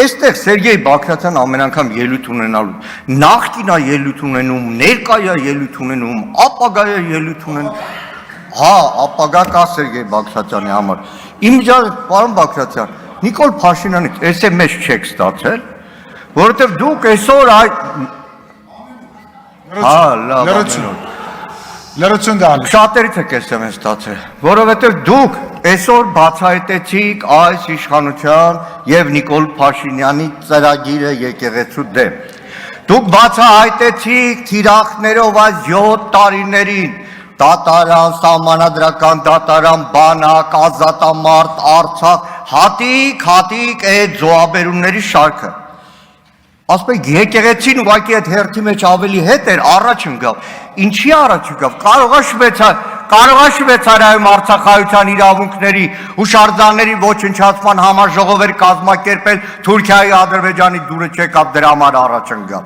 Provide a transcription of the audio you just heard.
Այստեղ Սերգեյ Բագրատյան ամեն անգամ ելույթ ունենալու, նախկինա ելույթ ունենում, ներկայա ելույթ ունենում, ապագայա ելույթ ունենում, հա, ապագա կա Սերգեյ Բագրատյանի համար, իմ պարոն Բագրատյան, Նիկոլ Փաշինյանից SMS չեք ստացել, որովհետև դուք այսօր հա, լավ, Լրություն դառնա։ Շատերից եք SMS ստացել, որովհետև դուք այսօր բացահայտեցիք այս իշխանության եւ Նիկոլ Փաշինյանի ծրագիրը եկեղեցու դեմ։ Դուք բացահայտեցիք թիրախներով այս 7 տարիներին դատարան, սահմանադրական դատարան, բանակ, ազատամարտ, Արցախ, հատիկ այդ զոհաբերումների շարքը։ Ասպեկ եկեղեցին ուղղակի այդ հերթի մեջ ավելի հետ էր, առաջ ընկավ։ Ինչի առաջ ընկավ։ Կարողա Շվեյցարիայում արցախայության իրավունքների հուշարձանների ոչնչացման համաժողովեր կազմակերպել, Թուրքիայի, Ադրբեջանի դուրը չեկավ, դրա համար առաջ ընկավ։